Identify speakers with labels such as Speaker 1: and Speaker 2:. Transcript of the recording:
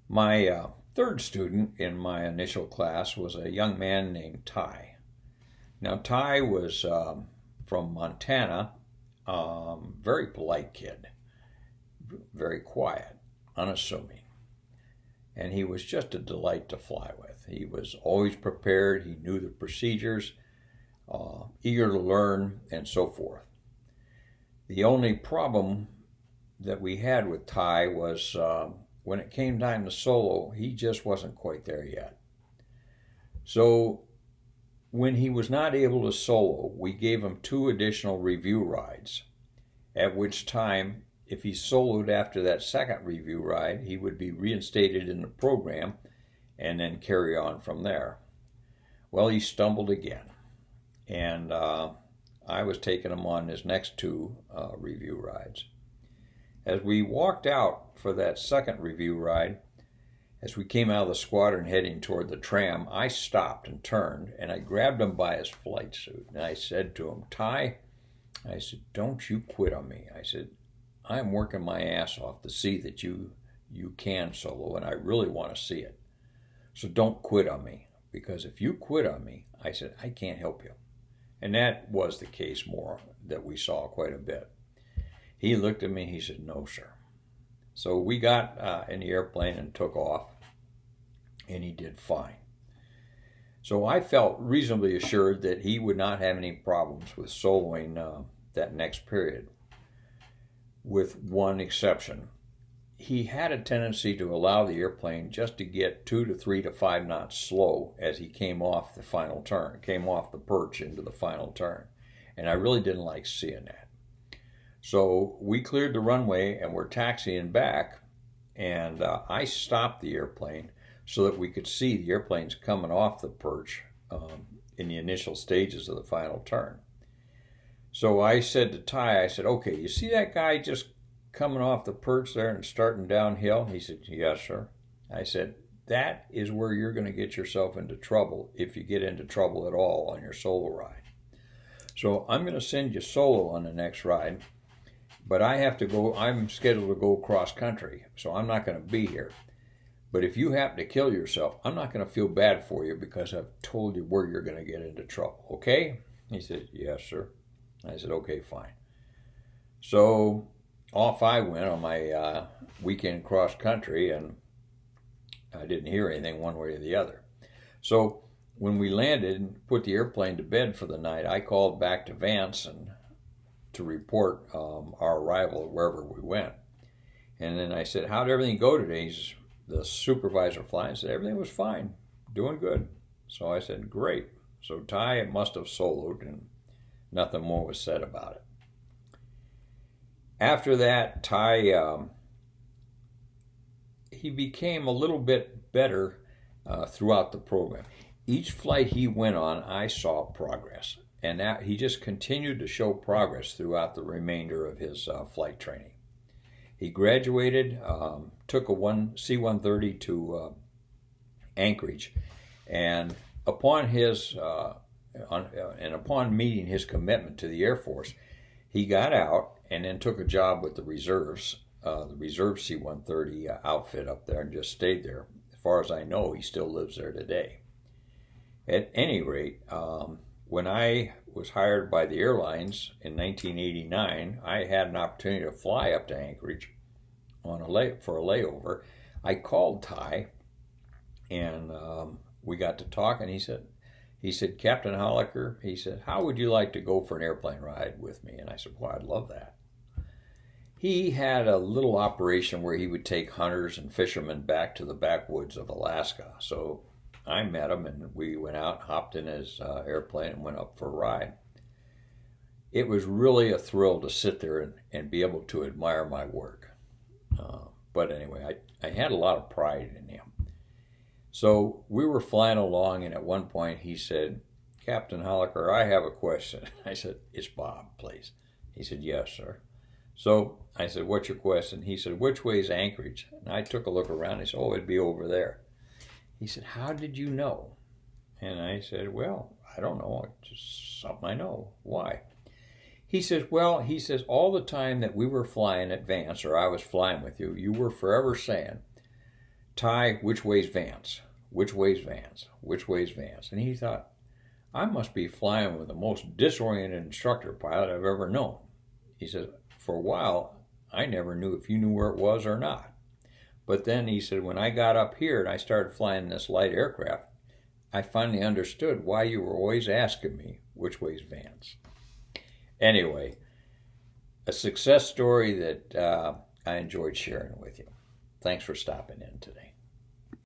Speaker 1: My third student in my initial class was a young man named Ty. Now, Ty was from Montana, very polite kid, very quiet, unassuming, and he was just a delight to fly with. He was always prepared, he knew the procedures, eager to learn, and so forth. The only problem that we had with Ty was when it came time to solo, he just wasn't quite there yet. So when he was not able to solo, we gave him 2 additional review rides, at which time, if he soloed after that second review ride, he would be reinstated in the program and then carry on from there. Well, he stumbled again, and I was taking him on his next 2 review rides. As we walked out for that second review ride, as we came out of the squadron heading toward the tram, I stopped and turned, and I grabbed him by his flight suit, and I said to him, Ty, I said, don't you quit on me. I said, I'm working my ass off to see that you can solo, and I really want to see it. So don't quit on me, because if you quit on me, I said, I can't help you. And that was the case more that we saw quite a bit. He looked at me, he said, no, sir. So we got in the airplane and took off, and he did fine. So I felt reasonably assured that he would not have any problems with soloing that next period, with one exception. He had a tendency to allow the airplane just to get 2 to 3 to 5 knots slow as he came off the final turn, came off the perch into the final turn. And I really didn't like seeing that. So we cleared the runway and we're taxiing back, and I stopped the airplane so that we could see the airplanes coming off the perch in the initial stages of the final turn. So I said to Ty, I said, okay, you see that guy just coming off the perch there and starting downhill? He said, yes, sir. I said, that is where you're going to get yourself into trouble, if you get into trouble at all on your solo ride. So I'm going to send you solo on the next ride, but I have to go, I'm scheduled to go cross country, so I'm not going to be here. But if you happen to kill yourself, I'm not going to feel bad for you because I've told you where you're going to get into trouble, okay? He said, yes, sir. I said, okay, fine. So off I went on my weekend cross country, and I didn't hear anything one way or the other. So when we landed and put the airplane to bed for the night, I called back to Vance and to report our arrival wherever we went. And then I said, how'd everything go today? The supervisor flying said, everything was fine, doing good. So I said, great. So Ty must have soloed, and nothing more was said about it. After that, Ty, he became a little bit better throughout the program. Each flight he went on, I saw progress. And that he just continued to show progress throughout the remainder of his flight training. He graduated, took a C-130 to Anchorage, and upon upon meeting his commitment to the Air Force, he got out and then took a job with the reserves, the reserve C-130 outfit up there, and just stayed there. As far as I know, he still lives there today. At any rate, when I was hired by the airlines in 1989, I had an opportunity to fly up to Anchorage for a layover. I called Ty, and we got to talk, and he said, Captain Holliker, he said, how would you like to go for an airplane ride with me? And I said, well, I'd love that. He had a little operation where he would take hunters and fishermen back to the backwoods of Alaska. So I met him, and we went out, hopped in his airplane, and went up for a ride. It was really a thrill to sit there and be able to admire my work. But anyway, I had a lot of pride in him. So we were flying along, and at one point he said, Captain Holliker, I have a question. I said, it's Bob, please. He said, yes, sir. So I said, what's your question? He said, which way is Anchorage? And I took a look around. He said, oh, it'd be over there. He said, how did you know? And I said, well, I don't know. It's just something I know. Why? He says, well, all the time that we were flying at Vance, or I was flying with you, you were forever saying, Ty, which way's Vance? Which way's Vance? Which way's Vance? And he thought, I must be flying with the most disoriented instructor pilot I've ever known. He said, for a while, I never knew if you knew where it was or not. But then he said, when I got up here and I started flying this light aircraft, I finally understood why you were always asking me which way's Vance. Anyway, a success story that I enjoyed sharing with you. Thanks for stopping in today.